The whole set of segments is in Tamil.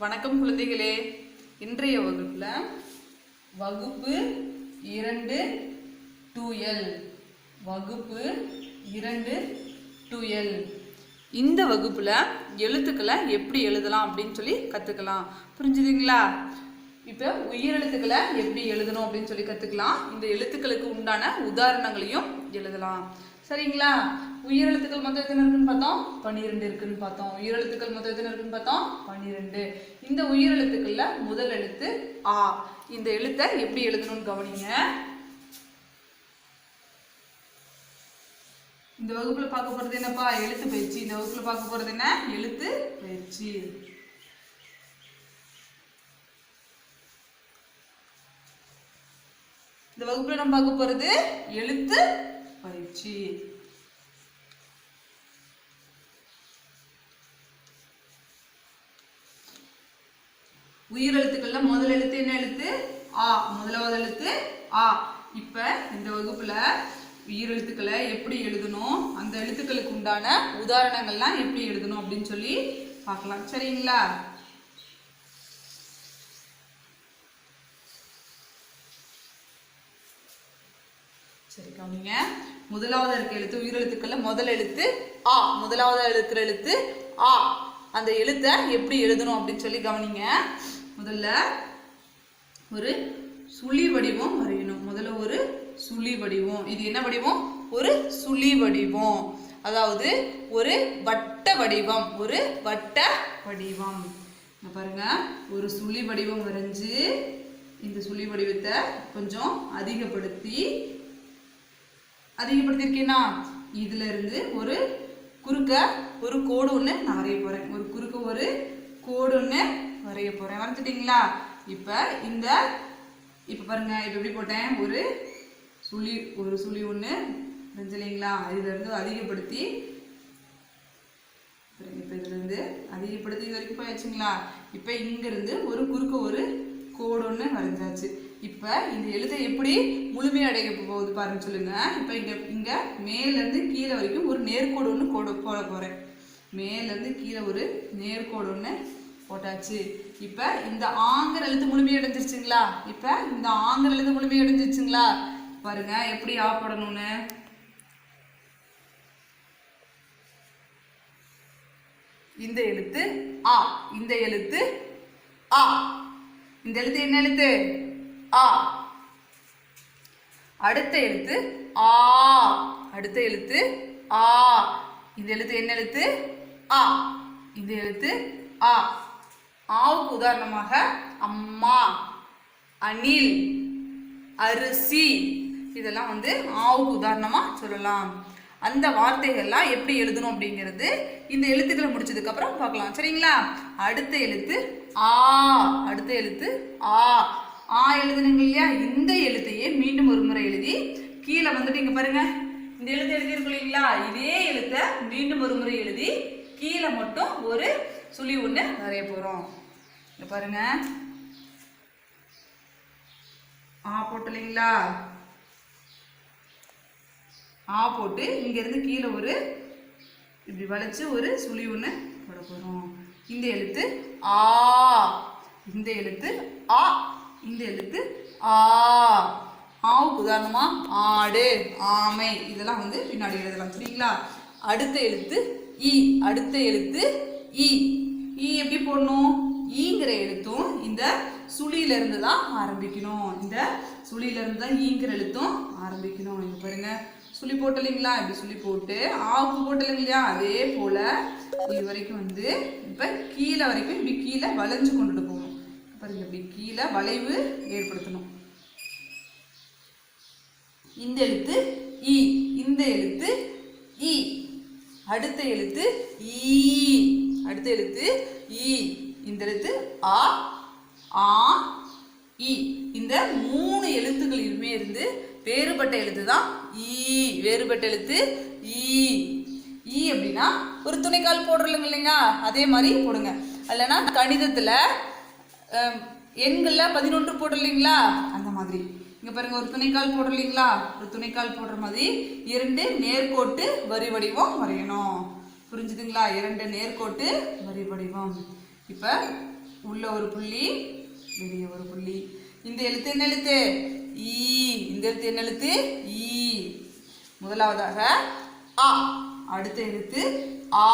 வணக்கம் குழந்தைகளே. இன்றைய வகுப்புல வகுப்பு 2 2L வகுப்பு 2 2L இந்த வகுப்புல எழுத்துக்களை எப்படி எழுதலாம் அப்படின்னு சொல்லி கத்துக்கலாம். புரிஞ்சுதுங்களா? இப்போ உயிரெழுத்துக்களை எப்படி எழுதணும் அப்படின்னு சொல்லி கத்துக்கலாம். இந்த எழுத்துக்களுக்கு உண்டான உதாரணங்களையும் எழுதலாம். சரிங்களா? உயிரெழுத்துக்கள் மொத்தம் எத்தனை இருக்குன்னு பார்த்தோம்? 12 இருக்குன்னு பார்த்தோம். உயிரெழுத்துக்கள் மொத்தம் எத்தனை இருக்குன்னு பார்த்தோம்? 12. இந்த உயிரெழுத்துக்கள்ல முதல் எழுத்து ஆ. இந்த எழுத்தை எப்படி எழுதணும்னு கவனிங்க. இந்த வகுப்புல பார்க்க போறது என்னப்பா? எழுத்து பயிற்சி. இந்த வகுப்புல பார்க்க போறது என்ன? எழுத்து பயிற்சி. இந்த வகுப்புல நம்ம பார்க்க போறது எழுத்து பயிற்சி. உயிரெழுத்துக்கள்ல முதல் எழுத்து என்ன எழுத்து? ஆ. முதலாவது எழுத்து ஆ. இப்ப இந்த வகுப்புல உயிரெழுத்துக்களை எப்படி எழுதணும், அந்த எழுத்துக்களுக்கு உண்டான உதாரணங்கள்லாம் எப்படி எழுதணும் அப்படின்னு சொல்லி பார்க்கலாம். சரிங்களா? சரி, கவனிங்க. முதலாவது இருக்க எழுத்து உயிரெழுத்துக்கள்ல முதல் எழுத்து ஆ. முதலாவது இருக்கிற எழுத்து ஆ. அந்த எழுத்தை எப்படி எழுதணும் அப்படின்னு சொல்லி கவனிங்க. முதல்ல ஒரு சுழி வடிவம் வரையணும். முதல்ல ஒரு சுழி வடிவம். இது என்ன வடிவம்? ஒரு சுழி வடிவம். அதாவது ஒரு வட்ட வடிவம். ஒரு வட்ட வடிவம். பாருங்க, ஒரு சுழி வடிவம் வரைஞ்சு இந்த சுழி வடிவத்தை கொஞ்சம் அதிகப்படுத்திருக்கேன்னா இதுல இருந்து ஒரு குறுக்க ஒரு கோடு ஒன்று நான் வரைய போறேன். ஒரு குறுக்க ஒரு கோடு ஒன்று வரைய போறேன். வரைஞ்சிட்டீங்களா? இப்ப பாருங்க, இப்ப எப்படி போட்டேன்? ஒரு சுழி ஒன்று வரைஞ்சலைங்களா? இதுல இருந்து அதிகப்படுத்தி இதுல இருந்து அதிகப்படுத்தி இது வரைக்கும் போயாச்சுங்களா? இப்ப இங்க இருந்து ஒரு குறுக்க ஒரு கோடு ஒன்று வரைஞ்சாச்சு. இப்ப இந்த எழுத்தை எப்படி முழுமையடைய போகுது பாருங்க, சொல்லுங்க. இப்ப இங்க மேல இருந்து கீழே வரைக்கும் ஒரு நேர்கோடு ஒன்று போட போறேன். மேல இருந்து கீழே ஒரு நேர்கோடு ஒன்று போட்டாச்சு. இப்ப இந்த ஆங்கிற எழுத்து முழுமையடைஞ்சிருச்சுங்களா? இப்ப இந்த ஆங்கிற எழுத்து முழுமையடைஞ்சிருச்சுங்களா? பாருங்க எப்படி ஆ போடணும்னு. இந்த எழுத்து ஆ. இந்த எழுத்து ஆ. இந்த எழுத்து என்ன எழுத்து? ஆ. அடுத்த எழுத்து ஆ. அடுத்த எழுத்து ஆ. இந்த எழுத்து என்ன எழுத்து? ஆ. இந்த எழுத்து ஆ. ஆவுக்கு உதாரணமாக அம்மா, அணில், அரிசி இதெல்லாம் ஆவுக்கு உதாரணமா சொல்லலாம். அந்த வார்த்தைகள்லாம் எப்படி எழுதணும் அப்படிங்கிறது இந்த எழுத்துக்களை முடிச்சதுக்கு அப்புறம் பார்க்கலாம். சரிங்களா? அடுத்த எழுத்து ஆ. அடுத்த எழுத்து ஆ. ஆ எழுதுனீங்க இல்லையா? இந்த எழுத்தையே மீண்டும் ஒரு முறை எழுதி கீழே இங்க பாருங்க, இந்த எழுத்து எழுதியிருக்கோம் இல்லைங்களா? இதே எழுத்தை மீண்டும் ஒரு முறை எழுதி கீழே மட்டும் ஒரு சுழி ஒன்று வரைய போறோம். இங்க பாருங்க, ஆ போட்டு இல்லைங்களா? ஆ போட்டு இங்க இருந்து கீழே ஒரு இப்படி வளைச்சு ஒரு சுழி ஒன்று போட போறோம். இந்த எழுத்து ஆ. இந்த எழுத்து ஆ. இந்த எழுத்து ஆ. ஆவுக்கு உதாரணமா ஆடு, ஆமை இதெல்லாம் பின்னாடி எழுதலாம். சரிங்களா? அடுத்த எழுத்து ஈ. அடுத்த எழுத்து ஈ. ஈ எப்படி போடணும்? ஈங்கிற எழுத்தும் இந்த சுழியில இருந்து தான் ஆரம்பிக்கணும். இந்த சுழியில இருந்து தான் ஈங்கிற எழுத்தும் ஆரம்பிக்கணும். இங்க பாருங்க, சுழி போட்டலைங்களா? இப்படி சுழி போட்டு ஆவுக்கு போட்டலைங்க இல்லையா? அதே போல இது வரைக்கும் இப்ப கீழே வரைக்கும் இப்படி கீழே வளைஞ்சு கொண்டுட்டு போகணும். பாருங்க, இப்படி கீழே வளைவு ஏற்படுத்தணும். இந்த எழுத்து ஈ. இந்த எழுத்து ஈ. அடுத்த எழுத்து ஈ. அடுத்த எழுத்து ஈ. இந்த எழுத்து ஆ, ஆ, ஈ. இந்த 3 எழுத்துக்களிலுமே வேறுபட்ட எழுத்து தான் ஈ. வேறுபட்ட எழுத்து ஈ. ஈ அப்படின்னா ஒரு துணைக்கால் போடுறோம் இல்லைங்களா? அதே மாதிரி போடுங்க. இல்லைன்னா கணிதத்துல எண்கள்ல 11 போடுறோம் இல்லைங்களா? அந்த மாதிரி இங்க பாருங்க, ஒரு துணைக்கால் போடுறோம் இல்லைங்களா? ஒரு துணைக்கால் போடுற மாதிரி 2 நேர்கோட்டு வரி வடிவம் வரையணும். புரிஞ்சுதுங்களா? 2 நேர்கோட்டு வரி வடிவம். இப்ப உள்ள ஒரு புள்ளி, வெளியே ஒரு புள்ளி. இந்த எழுத்து என்ன எழுத்து? ஈ. இந்த எழுத்து என்ன எழுத்து? ஈ. முதலாவதாக ஆ. அடுத்த எழுத்து ஆ.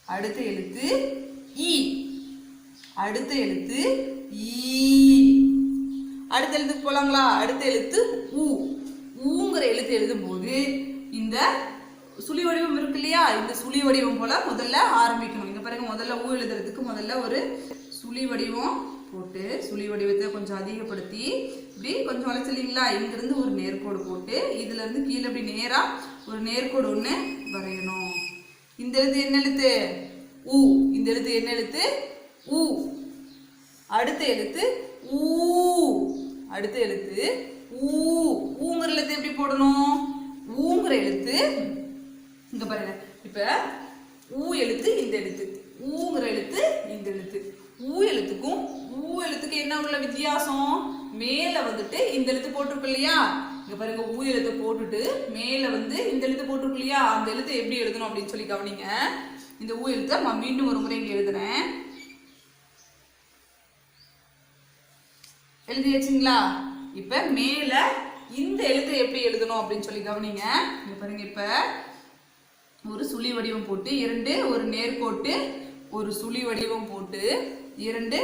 அடுத்த எழுத்து இ. அடுத்த எழுத்து ஈ. அடுத்த எழுத்துக்கு போலாங்களா? அடுத்த எழுத்து ஊ. ஊங்கிற எழுத்து எழுதும்போது இந்த சுழி வடிவம் இருக்கு இல்லையா, இந்த சுழி வடிவம் போல முதல்ல ஆரம்பிக்கணும். இங்க பாருங்க, முதல்ல ஊ எழுதுறதுக்கு முதல்ல ஒரு சுழி வடிவம் போட்டு, சுழி வடிவத்தை கொஞ்சம் அதிகப்படுத்தி இப்படி கொஞ்சம் வளைச்சலிங்களா, இங்கிருந்து ஒரு நேர்கோடு போட்டு இதுல இருந்து கீழே இப்படி நேரா ஒரு நேர்கோடு ஒண்ணு வரையணும். இந்த எழுத்து என்ன எழுத்து? ஊ. இந்த எழுத்து என்ன எழுத்து? ஊ. அடுத்த எழுத்து ஊ. அடுத்த எழுத்து ஊ. ஊங்கிற எழுத்து எப்படி போடணும்? ஊங்கிற எழுத்து இங்க பாருங்க, இப்ப ஊ எழுத்து இந்த எழுத்து, ஊங்கிற எழுத்து இந்த எழுத்து. ஊ எழுத்துக்கும் ஊ எழுத்துக்கு என்ன உள்ள வித்தியாசம்? மேல வந்துட்டு இந்த எழுத்து போட்டிருக்கு இல்லையா, இங்க பாருங்க, ஊ எழுத்து போட்டுட்டு மேல வந்து இந்த எழுத்து போட்டிருக்கு இல்லையா, அந்த எழுத்து எப்படி எழுதணும் அப்படின்னு சொல்லி கவனிங்க. இந்த ஊ எழுத்தை நான் மீண்டும் ஒரு முறை இங்க எழுதுறேன். எழுதியாச்சுங்களா? இப்ப மேல இந்த எழுத்தை எப்படி எழுதணும் அப்படின்னு சொல்லி கவனிங்க. இங்க பாருங்க, இப்ப ஒரு சுழி வடிவம் போட்டு ஒரு நேர்கோட்டு, ஒரு சுழி வடிவம் போட்டு 2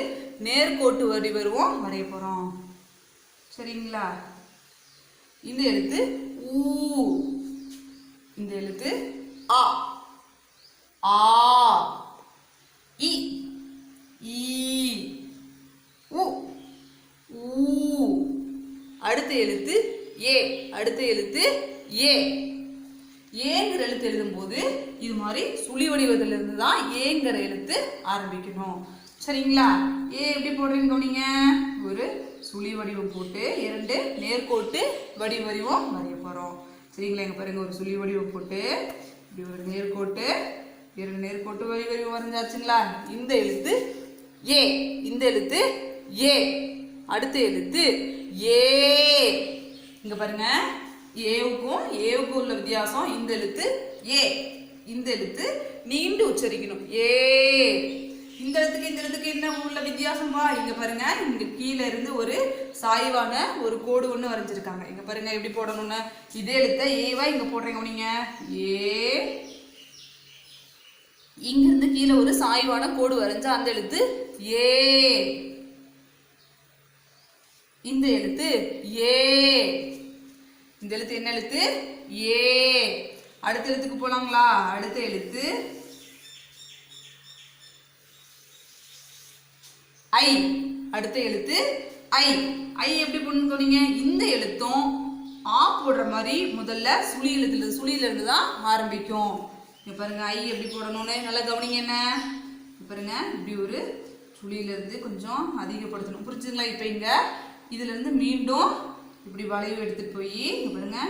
நேர்கோட்டு வடிவம் வரைய போறோம். சரிங்களா? இந்த எழுத்து ஊ. இந்த எழுத்து ஆ. ஆ. இ. ஈ. உ. ஊ. அடுத்த எழுத்து ஏ. அடுத்த எழுத்து ஏ. ஏங்கிற எழுத்து எழுதும்போது இது மாதிரி சுழி வடிவத்திலிருந்து தான் ஏங்கிற எழுத்து ஆரம்பிக்கணும். சரிங்களா? ஏ எப்படி போடுறீங்க கவனிங்க. ஒரு சுழி வடிவம் போட்டு 2 நேர்கோட்டு வடிவம் வரைய போறோம். சரிங்களா? இங்க பாருங்க, ஒரு சுழி வடிவம் போட்டு இப்படி ஒரு நேர்கோட்டு 2 நேர்கோட்டு வடிவம் வரைஞ்சாச்சுங்களா? இந்த எழுத்து ஏ. இந்த எழுத்து ஏ. அடுத்த எழுத்து ஏ. இங்க பாருங்க, ஏவுக்கும் உள்ள வித்தியாசம். இந்த எழுத்து ஏ. இந்த எழுத்து நீண்டு உச்சரிக்கணும். ஏ. இந்த எழுத்துக்கு என்ன உள்ள வித்தியாசம்பா? இங்க பாருங்க, இங்க கீழே இருந்து ஒரு சாய்வான ஒரு கோடு ஒண்ணு வரைஞ்சிருக்காங்க. இங்க பாருங்க எப்படி போடணும்னு. இதே எழுத்த ஏவா இங்க போடுறீங்க நீங்க. ஏ. இங்க இருந்து கீழே ஒரு சாய்வான கோடு வரைஞ்ச அந்த எழுத்து ஏ. இந்த எழுத்து ஏ. இந்த எழுத்து என்ன எழுத்து? ஏ. அடுத்த எழுத்துக்கு போலாங்களா? அடுத்த எழுத்து ஐ. அடுத்த எழுத்து ஐ. ஐ எப்படி போடணும்னு, இந்த எழுத்தும் ஆ போடுற மாதிரி முதல்ல சுழியில இருந்து தான் ஆரம்பிக்கும். இங்க பாருங்க, ஐ எப்படி போடணும்னு நல்லா கவனிங்க. என்ன பாருங்க, இப்படி ஒரு சுழியில இருந்து கொஞ்சம் அதிகப்படுத்தணும். புரிஞ்சுங்களா? இப்ப இங்க இதுல இருந்து மீண்டும் இப்படி வளைவு எடுத்துட்டு போய் இங்க பாருங்க,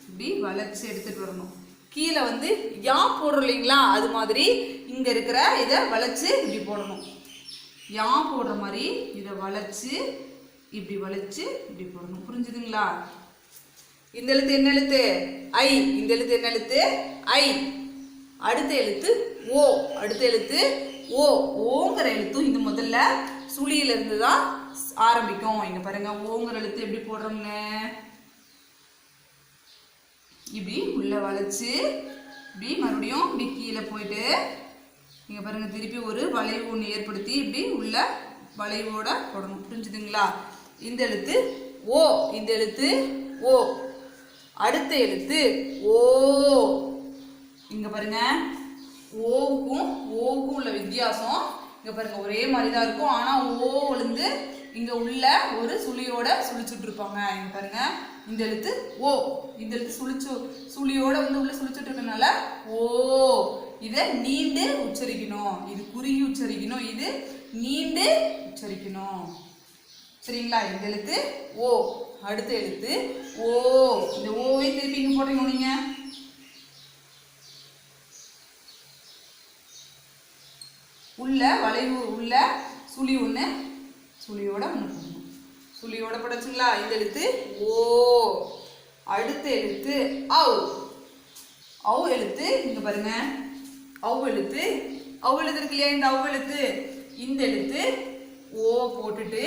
இப்படி வளைச்சு எடுத்துட்டு வரணும். கீழே வந்து யா போடுறோம் இல்லைங்களா, அது மாதிரி இங்க இருக்கிற இதை வளைச்சு இப்படி போடணும். யா போடுற மாதிரி இதை வளைச்சு இப்படி போடணும். புரிஞ்சுதுங்களா? இந்த எழுத்து என்ன எழுத்து? ஐ. இந்த எழுத்து என்ன எழுத்து? ஐ. அடுத்த எழுத்து ஓ. அடுத்த எழுத்து ஓ. ஓங்கிற எழுத்தும் இது முதல்ல சுழியில இருந்து தான் ஆரம்பிக்கும். இங்க பாருங்க, ஓங்கிற எழுத்து எப்படி போடுறோம்னு, இப்படி உள்ள வளைச்சு இப்படி மறுபடியும் இப்படி கீழே போயிட்டு இங்க பாருங்க, திருப்பி ஒரு வளைவு ஒன்று ஏற்படுத்தி இப்படி உள்ள வளைவோட போடணும். புரிஞ்சுதுங்களா? இந்த எழுத்து ஓ. இந்த எழுத்து ஓ. அடுத்த எழுத்து ஓ. இங்க பாருங்க, ஓவுக்கும் உள்ள வித்தியாசம். இங்க பாருங்க, ஒரே மாதிரி தான் இருக்கும். ஆனா ஓ விழுந்து இங்க உள்ள ஒரு சுழியோட சுழிச்சுட்டு இருப்பாங்க. இங்க பாருங்க, இந்த எழுத்து ஓ. இந்த எழுத்து சுழியோட வந்து உள்ள சுழிச்சுட்டு இருக்கனால ஓ. இதை நீண்டு உச்சரிக்கணும். இது குறுகி உச்சரிக்கணும், இது நீண்டு உச்சரிக்கணும். சரிங்களா? இந்த எழுத்து ஓ. அடுத்த எழுத்து ஓ. இந்த ஓவை திருப்பி இங்க போடுறீங்க நீங்க. உள்ள வளைவு உள்ள சுழி ஒன்று சுழியோட போடணும். சுழியோட போடச்சுங்களா? இந்த எழுத்து ஓ. அடுத்த எழுத்து ஔ. ஔ எழுத்து இங்க பாருங்க, ஔ எழுத்து இருக்கு இல்லையா, இந்த ஔ எழுத்து இந்த எழுத்து ஓ போட்டுட்டு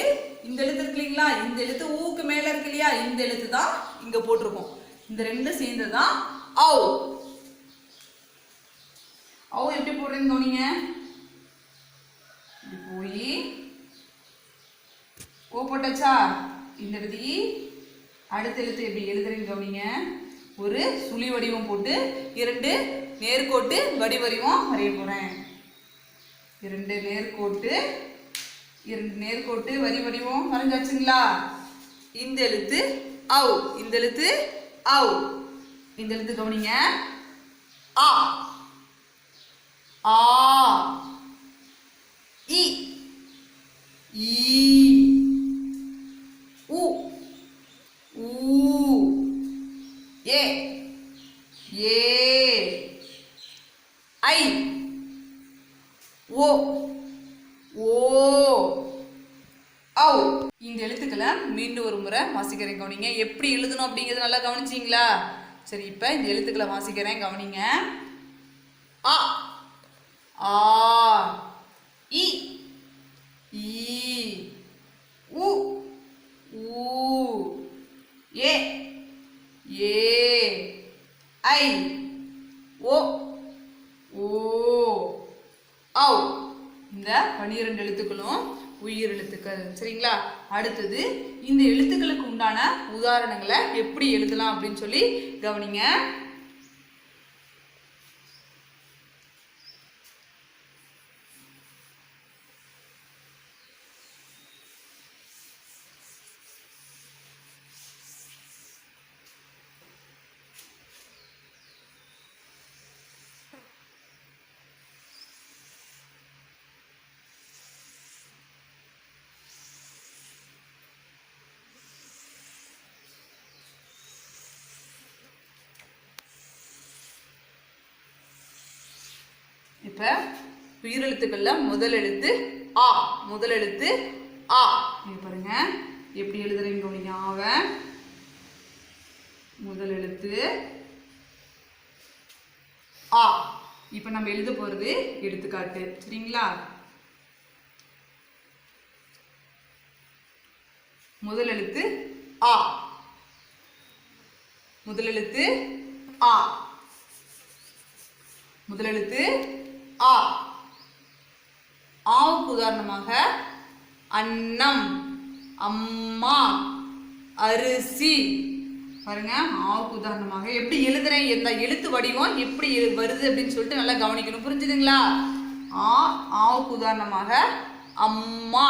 இந்த எழுத்து இருக்கு இல்லைங்களா, இந்த எழுத்து ஊக்கு மேல இருக்கு இல்லையா, இந்த எழுத்து தான் இங்க போட்டிருக்கோம். இந்த ரெண்டும் சேர்ந்ததுதான் ஔ. ஔ எப்படி போடுறேன்னு கவனிங்க. இப்படி போய் ஓ போட்டாச்சா, இந்த எழுதி அடுத்த எழுத்து எப்படி எழுதுறேன்னு கவனிங்க. ஒரு சுழி வடிவம் போட்டு 2 நேர்கோட்டு வடிவம் வரைய போறேன். 2 நேர்கோட்டு வடிவம் வரைஞ்சாச்சுங்களா. இந்த எழுத்து ஔ, இந்த எழுத்து ஔ, இந்த எழுத்து கவனிங்க. ஆ ஆ இ ஈ உ ஊ ஏ ஏ ஐ ஓ ஓ ஔ. இந்த எழுத்துக்களை மீண்டும் ஒரு முறை வாசிக்கிறேன் கவனிங்க. எப்படி எழுதணும் அப்படிங்கிறது நல்லா கவனிச்சிங்களா. சரி, இப்போ இந்த எழுத்துக்களை வாசிக்கிறேன் கவனிங்க. ஆ ஆ இ ஈ உ ஊ ஏ ஏ ஐ ஓ ஓ ஔ. இந்த 12 எழுத்துக்களும் உயிர் எழுத்துக்கள். சரிங்களா. அடுத்தது இந்த எழுத்துக்களுக்கு உண்டான உதாரணங்களை எப்படி எழுதலாம் அப்படின்னு சொல்லி கவனிங்க. இப்ப உயிரெழுத்துக்கள்ல முதல் எழுத்து ஆ. முதல் எழுத்து ஆ. இங்க பாருங்க எப்படி எழுதுறேன்னு கவனிங்க. ஆவ முதல் எழுத்து ஆ. இப்ப நம்ம எழுத போறது எடுத்துக்காட்டு. சரிங்களா. முதல் எழுத்து ஆ. முதல் எழுத்து ஆ. முதல் எழுத்து ஆ. ஆவுக்கு உதாரணமாக அன்னம், அம்மா, அரிசி. பாருங்க, ஆவுக்கு உதாரணமாக எப்படி எழுதுறேன், எந்த எழுத்து வடிவம் எப்படி வருது அப்படின்னு சொல்லிட்டு நல்லா கவனிக்கணும். புரிஞ்சுதுங்களா. ஆ ஆவுக்கு உதாரணமாக அம்மா.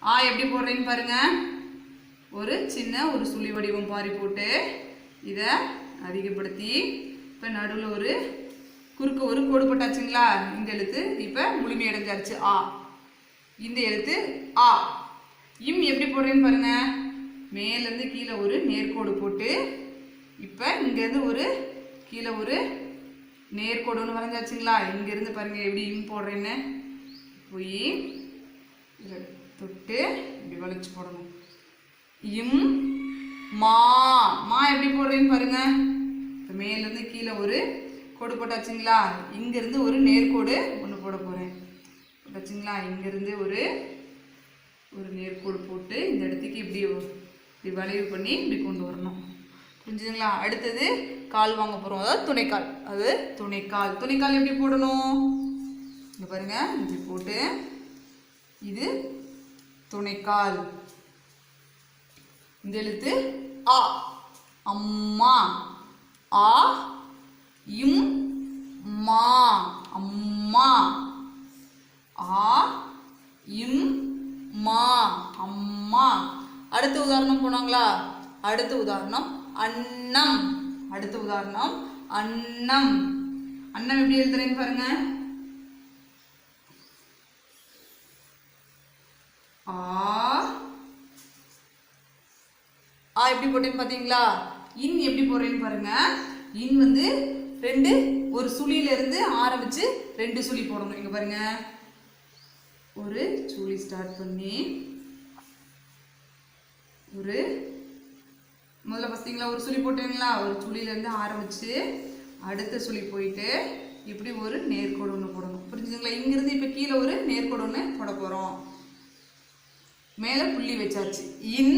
ஆ எப்படி போடுறீங்க பாருங்க. ஒரு சின்ன ஒரு சுழி வடிவம் பாரி போட்டு இதை அதிகப்படுத்தி இப்போ நடுவில் ஒரு குறுக்க ஒரு கோடு போட்டாச்சுங்களா. இந்த எழுத்து இப்போ முழுமையடைஞ்சாச்சு ஆ. இந்த எழுத்து ஆ. இம் எப்படி போடுறேன்னு பாருங்க. மேலேருந்து கீழே ஒரு நேர்கோடு போட்டு இப்போ இங்கேருந்து ஒரு கீழே ஒரு நேர்கோடு ஒன்று வரைஞ்சாச்சுங்களா. இங்கேருந்து பாருங்க எப்படி இம் போடுறேன்னு போய் தொட்டு இப்படி வளைச்சு போடணும். இம் மா. மா எப்படி போடுறேன்னு பாருங்க. இப்போ மேலேருந்து கீழே ஒரு கோடு போட்டாச்சுங்களா. இங்கேருந்து ஒரு நேர்கோடு ஒன்று போட போகிறேன். போட்டாச்சுங்களா. இங்கேருந்து ஒரு நேர்கோடு போட்டு இந்த இடத்துக்கு இப்படி வளைவு பண்ணி இப்படி கொண்டு வரணும். புரிஞ்சுதுங்களா. அடுத்தது கால் வாங்க போகிறோம். அதாவது துணைக்கால். அது துணைக்கால். துணைக்கால் எப்படி போடணும் இங்கே பாருங்க. இப்படி போட்டு இது துணைக்கால். இந்த எழுத்து ஆ. அம்மா. ஆ இம் மா. அம்மா. ஆ இம் மா. அம்மா. அடுத்த உதாரணம் போனாங்களா. அடுத்த உதாரணம் அன்னம். அடுத்த உதாரணம் அன்னம். அன்னம் எப்படி எழுதுறேன்னு பாருங்க. ஆ எப்படி போட்டேன்னு பார்த்தீங்களா. இன் எப்படி போடுறேன்னு பாருங்க. இன் வந்து ஒரு சுழியிலிருந்து ஆரம்பிச்சு 2 சுழி போடணும். இங்க பாருங்க. ஒரு சுழி ஸ்டார்ட் பண்ணி முதல்ல பார்த்தீங்களா ஒரு சுழி போட்டீங்களா. ஒரு சுழியிலேருந்து ஆரம்பிச்சு அடுத்த சுழி போயிட்டு இப்படி ஒரு நேர்கோடு ஒன்று போடணும். புரிஞ்சுதுங்களா? இங்கிருந்து இப்போ கீழே ஒரு நேர்கோடு ஒன்று போட போகிறோம். மேலே புள்ளி வச்சாச்சு. இன்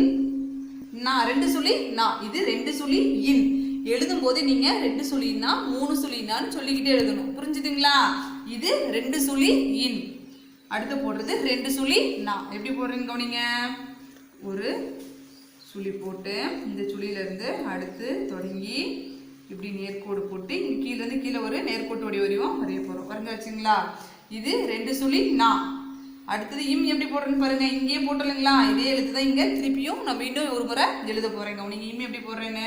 நான் 2 சுழி நான், இது 2 சுழி இன். எழுதும் போது நீங்க 2 சுழின்னா 3 சுழினான்னு சொல்லிக்கிட்டே எழுதணும். புரிஞ்சுதுங்களா? இது 2 சுழி இன். அடுத்து போடுறது 2 சுழி நான். எப்படி போடுறீங்க கவனிங்க. ஒரு சுழி போட்டு இந்த சுழியிலேருந்து அடுத்து தொடங்கி இப்படி நேர்கோடு போட்டு இங்கே கீழேருந்து கீழே ஒரு நேர்கோட்டு வடிவம் வரைய போகிறோம். வரைஞ்சாச்சுங்களா? இது 2 சுழி நான். அடுத்தது இம் எப்படி போடுறேன்னு பாருங்க. இங்கேயே போட்டலைங்களா? இதே எழுத்து தான் இங்கே திருப்பியும் நம்ம இன்னும் ஒரு முறை எழுத போகிறேங்க. கவனிங்க. இம் எப்படி போடுறேன்னு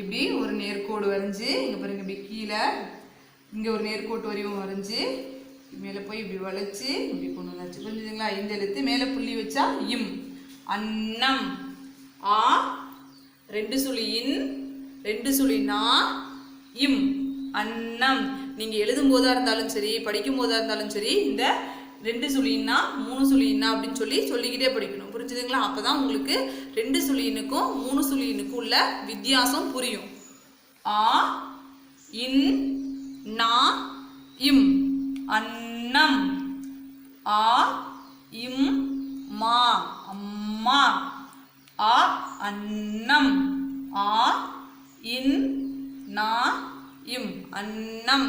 இப்படி ஒரு நேர்கோடு வரைஞ்சி இங்கே பாருங்க. இப்படி கீழே இங்கே ஒரு நேர்கோட்டு வடிவம் வரைஞ்சி மேலே போய் இப்படி வளைச்சி இப்படி கொண்டு வந்தாச்சு. புரிஞ்சுதுங்களா? இந்த எழுத்து மேலே புள்ளி வச்சா இம். அன்னம். ஆ 2 சுழி இன் 2 சுழி நா இம். அன்னம். நீங்கள் எழுதும் போதாக இருந்தாலும் சரி, படிக்கும் போதாக இருந்தாலும் சரி, இந்த 2 சுழின்னா 3 சுழின்னா அப்படின்னு சொல்லிக்கிட்டே படிக்கணும். புரிஞ்சுதுங்களா? அப்போ தான் உங்களுக்கு 2 சுழினுக்கும் 3 சுழினுக்கும் உள்ள வித்தியாசம் புரியும். ஆ இன் நா இம். அன்னம். ஆ இம் மா அம்மா. ஆ அன்னம். ஆ இன் நா இம். அன்னம்.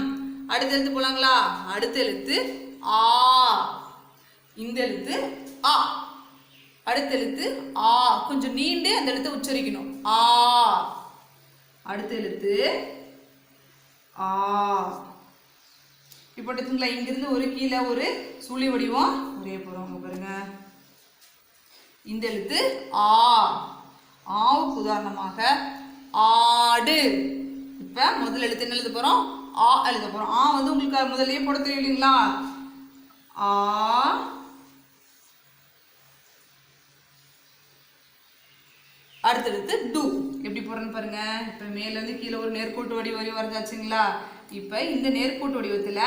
அடுத்த எழுத்து போலாங்களா? அடுத்த எழுத்து ஆ. இந்த எழுத்து ஆ. அடுத்த எழுத்து ஆ. கொஞ்சம் நீண்டு அந்த எழுத்தை உச்சரிக்கணும். ஆ. அடுத்த எழுத்து ஆ. இப்போ எடுத்துங்களா? இங்கிருந்து ஒரு கீழே ஒரு சுழி வடிவம் வரைய போறோம். பாருங்க. இந்த எழுத்து ஆ. ஆவுக்கு உதாரணமாக ஆடு. இப்போ முதல் எழுத்து என்ன எழுத போறோம்? ஆ எழுத போறோம். ஆ வந்து உங்களுக்கு முதல்லயே போட தெரியும் இல்லைங்களா? ஆ. அடுத்த எழுத்து டு. எப்படி போறேன்னு பாருங்க. இப்போ மேல இருந்து கீழே ஒரு நேர்கோட்டு வடிவம் வரைஞ்சாச்சுங்களா? இப்போ இந்த நேர்கோட்டு வடிவத்தில்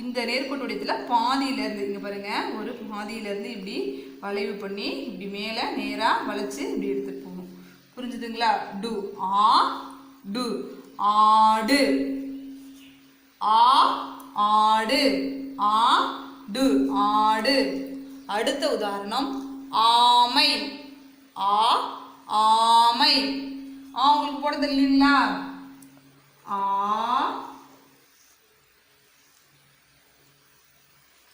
இந்த நேர்கோட்டு வடிவத்தில் பாதியிலேருந்து இங்கே பாருங்க, ஒரு பாதியிலேருந்து இப்படி வளைவு பண்ணி இப்படி மேலே நேராக வளைச்சு இப்படி எடுத்துட்டு போகணும். புரிஞ்சுதுங்களா? டு. ஆ டு. ஆடு. ஆ ஆடு. ஆ டு ஆடு. அடுத்த உதாரணம் ஆமை. ஆ ஆமை. ஆ உங்களுக்கு போட தெரியலீங்களா? ஆ.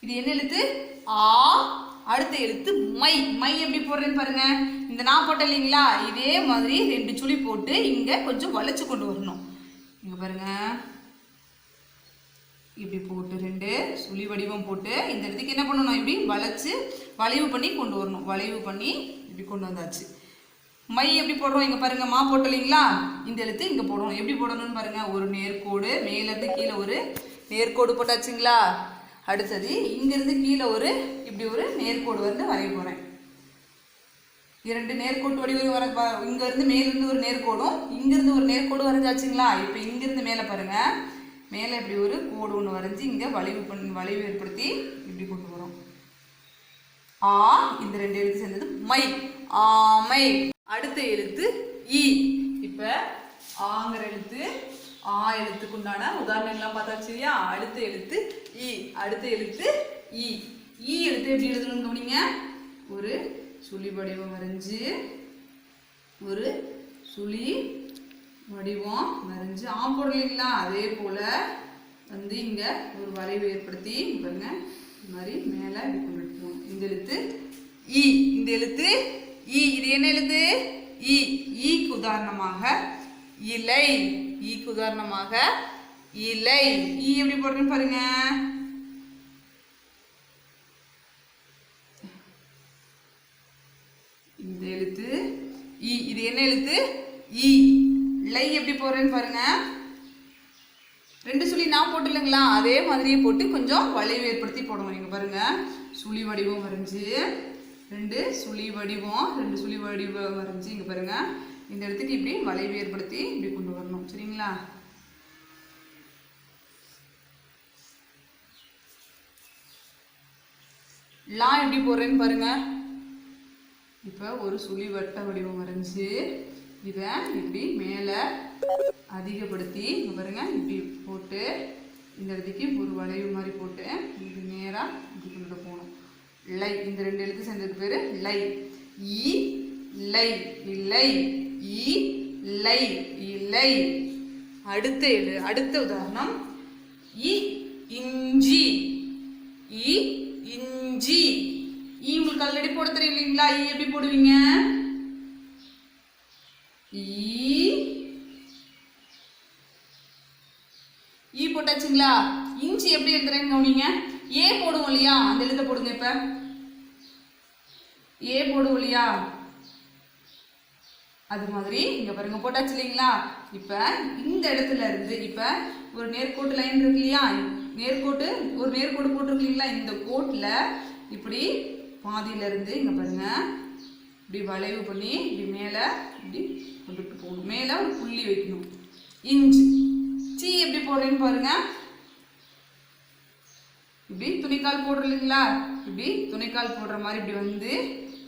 இது என்ன எழுத்து? ஆ. அடுத்த எழுத்து மை. மை எப்படி போடுறேன்னு பாருங்க. இந்த நான் போட்ட இல்லைங்களா? இதே மாதிரி 2 சுழி போட்டு இங்க கொஞ்சம் வளைச்சு கொண்டு வரணும். இங்க பாருங்க. இப்படி போட்டு 2 சுழி வடிவம் போட்டு இந்த இடத்துக்கு என்ன பண்ணணும்? இப்படி வளைச்சு வளைவு பண்ணி கொண்டு வரணும். வளைவு பண்ணி இப்படி கொண்டு வந்தாச்சு. மை எப்படி போடுறோம்? இங்க பாருங்க. மா போட்ட இல்லைங்களா? இந்த எழுத்து இங்க போடணும். எப்படி போடணும்னு பாருங்க. ஒரு நேர்கோடு மேலேருந்து கீழே ஒரு நேர்கோடு போட்டாச்சுங்களா? அடுத்தது இங்கிருந்து கீழே இப்படி ஒரு நேர்கோடு வந்து வரைய போறேன். 2 நேர்கோட்டு வடிவம் வர. இங்க இருந்து மேலிருந்து ஒரு நேர்கோடும் இங்கிருந்து ஒரு நேர்கோடு வரைஞ்சாச்சுங்களா? இப்போ இங்கிருந்து மேலே பாருங்க. மேலே இப்படி ஒரு கோடு ஒன்று வரைஞ்சி இங்கே வளைவு ஏற்படுத்தி இப்படி கொண்டு வரோம். ஆ. இந்த 2 எழுத்து சேர்ந்தது மை. ஆமை. அடுத்த எழுத்து இ. இப்போ ஆங்கிற எழுத்து ஆ எழுத்துக்கு உண்டான உதாரணங்கள்லாம் பார்த்தாச்சு இல்லையா? அடுத்த எழுத்து இ. அடுத்த எழுத்து இ. இ எழுத்து எப்படி எழுதணும்னு கவனிங்க. ஒரு சுழி வடிவம் வரைஞ்சி ஒரு சுழி வடிவம் வரைஞ்சி ஆ போடலைங்களா? அதே போல வந்து இங்க ஒரு வளைவு ஏற்படுத்தி பாருங்க. இந்த மாதிரி மேலே இப்படி கொண்டுட்டு போகணும். இந்த எழுத்து இ. இந்த எழுத்து இ. இது என்ன எழுத்து? இ. ஈக்கு உதாரணமாக இலை. ஈக்கு உதாரணமாக இலை. ஈ எப்படி போடுறேன்னு பாருங்க. இந்த எழுத்து இ. இது என்ன எழுத்து? இ. லை எப்படி போடுறேன்னு பாருங்க. 2 சுழி நான் போட்டு இல்லைங்களா? அதே மாதிரியே போட்டு கொஞ்சம் வளைவு ஏற்படுத்தி போடணும். நீங்க பாருங்க. சுழி வடிவம் வரைஞ்சி 2 சுழி வடிவம் வரைஞ்சி இங்க பாருங்க. இந்த இடத்துக்கு இப்படி வளைவு ஏற்படுத்தி இப்படி கொண்டு வரணும். சரிங்களா? லா எப்படி போடுறேன்னு பாருங்க. இப்போ ஒரு சுழி வட்ட வடிவம் வரைஞ்சி இதை இப்படி மேலே அதிகப்படுத்தி இங்க பாருங்க இப்படி போட்டு இந்த இடத்துக்கு ஒரு வளைவு மாதிரி போட்டு இது நேரா இப்படி கொண்டு போகணும். லை, இந்த 2 எழுத்து சேர்ந்ததுக்கு பேரு லை. ஈ லை, இல்லை. ஈ லை, இல்லை. அடுத்த உதாரணம் இ இஞ்சி. இ இஞ்சி. ஈ உங்களுக்கு ஆல்ரெடி போட தெரியும் இல்லைங்களா? ஈ எப்படி போடுவீங்க? ஈ போட்டாச்சுங்களா? இஞ்சி எப்படி எழுதுறேன்னு கவனிங்க. ஏ போடுவோம் இல்லையா? அந்த எழுத போடுங்க. இப்ப ஏ போடுவோம் இல்லையா? அது மாதிரி இங்க பாருங்க போட்டாச்சு இல்லைங்களா? இப்ப இந்த இடத்துல இருந்து இப்ப ஒரு நேர்கோட்டு லைன் இருக்கு இல்லையா? நேர்கோட்டு ஒரு நேர்கோடு போட்டிருக்கு இல்லைங்களா? இந்த கோட்டுல இப்படி பாதியில இருந்து இங்க பாருங்க இப்படி வளைவு பண்ணி இப்படி மேல இப்படி கொண்டுட்டு போகணும். மேல ஒரு புள்ளி வைக்கணும். இஞ்சி. சி எப்படி போடுறேன்னு பாருங்க. இப்படி துணிக்கால் போடுற இல்லைங்களா? இப்படி துணிக்கால் போடுற மாதிரி இப்படி வந்து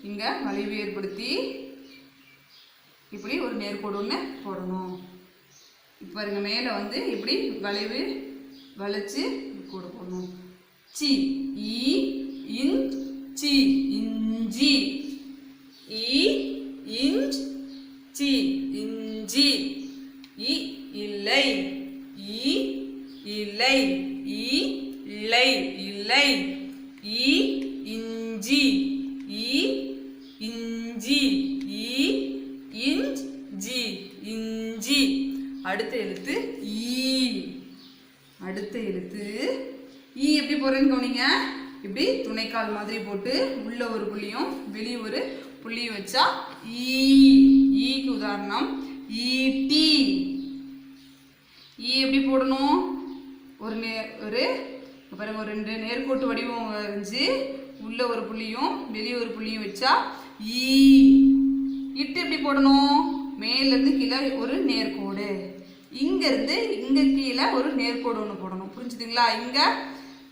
இங்க வளைவு ஏற்படுத்தி இப்படி ஒரு நேர்கோடு ஒன்று போடணும். இப்போ பாருங்க மேலே வந்து இப்படி வளைவு வளைச்சு கோடு போடணும். சி இ இஞ்ச் சி இஞ்சி. இ இஞ்ச் சி இஞ்சி. இ இல்லை. இ இல்லை. இ இல்லை, இல்லை. இ இஞ்சி. இ இஞ்சி. இ இஞ்சி, இஞ்சி. அடுத்த எழுத்து ஈ. அடுத்த எழுத்து ஈ எப்படி போறேன்னு கவனிங்க. இப்படி துணைக்கால் மாதிரி போட்டு உள்ள ஒரு புள்ளியும் வெளியே ஒரு புள்ளியும் வச்சா ஈ. ஈக்கு உதாரணம் ஈட்டி. ஈ எப்படி போடணும்? ஒரு பாருங்க ஒரு 2 நேர்கோட்டு வடிவம் வரைஞ்சி உள்ள ஒரு புள்ளியும் வெளியே ஒரு புள்ளியும் வச்சா ஈ. இட்டு எப்படி போடணும்? மேலேருந்து கீழே ஒரு நேர்கோடு, இங்கேருந்து இங்கே கீழே ஒரு நேர்கோடு ஒன்று போடணும். புரிஞ்சுதுங்களா? இங்கே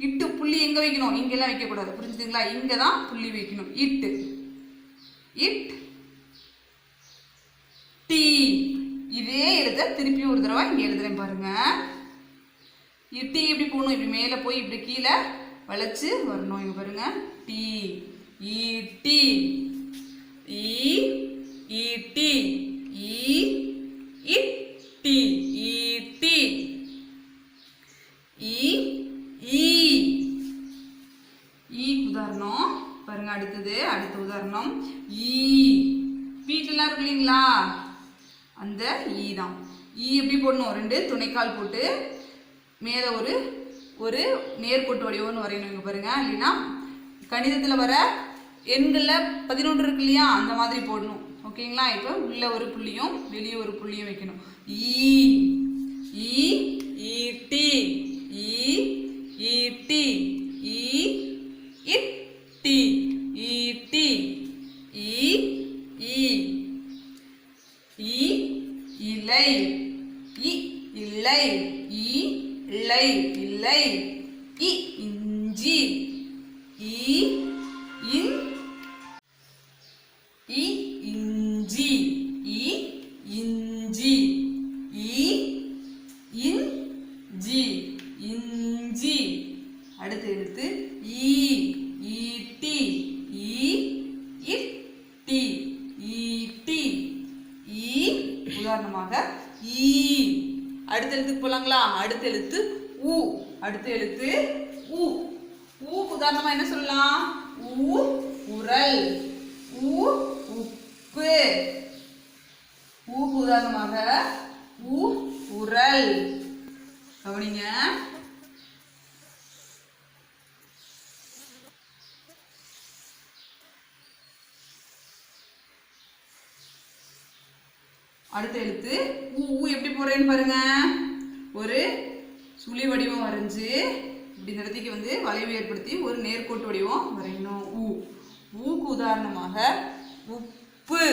இட்டு புள்ளி எங்கே வைக்கணும்? இங்கெல்லாம் வைக்கக்கூடாது. புரிஞ்சுதுங்களா? இங்கே தான் புள்ளி வைக்கணும். இட்டு. இட் டி. இதே எழுத திருப்பி ஒரு தடவை இங்கே எழுதுறேன் பாருங்க. இட்டி எப்படி போகணும்? இப்படி மேலே போய் இப்படி கீழே வளைச்சு வரணும். இங்கே பாருங்க. டி ஈட்டி. ஈ ஈட்டி. ஈ இட்டி. ஈட்டி. ஈ ஈ. ஈக்கு உதாரணம் பாருங்க. அடுத்த உதாரணம் ஈ. வீட்டிலாம் இருக்கு இல்லைங்களா? அந்த ஈ தான். ஈ எப்படி போடணும்? 2 துணைக்கால் போட்டு மேலே ஒரு நேர்கோட்டு வடிவம்னு வரையணும். இங்கே பாருங்க. இல்லைன்னா கணிதத்தில் வர எண்களில் 11 இருக்கு இல்லையா? அந்த மாதிரி போடணும். ஓகேங்களா? இப்போ உள்ள ஒரு புள்ளியும் வெளியே ஒரு புள்ளியும் வைக்கணும். ஈ ஈ ஈட்டி. ஈ ஈட்டி. ஈ இட்டி. ஈட்டி. ஈ ஈ. ஈ இலை. இ இல்லை. ஈ இல்லை, இல்லை. இ இஞ்சி. ஈ இன் இ இஞ்சி. இ இஞ்சி. இ இஞ்சி. இஞ்சி. அடுத்த எழுத்து ஈ. ஈட்டி. ஈ இட்டி. ஈட்டி. ஈ உதாரணமாக ஈ. அடுத்த எழுத்துக்கு போலாங்களா? அடுத்த எழுத்து ஊ. அடுத்த எழுத்து ஊ. ஊக்கு உதாரணமா என்ன சொல்லலாம்? ஊ உரல். ஊ உப்பு. ஊக்கு உதாரணமாக ஊ உரல். கவனிங்க. அடுத்த எழுத்து ஊ. ஊ எப்படி போறேன்னு பாருங்க. ஒரு சுழி வடிவம் வரைஞ்சு இப்படி இந்த இடத்துக்கு வந்து வளைவு ஏற்படுத்தி ஒரு நேர்கோட்டு வடிவம் வரையணும். ஊ. ஊக்கு உதாரணமாக உப்பு.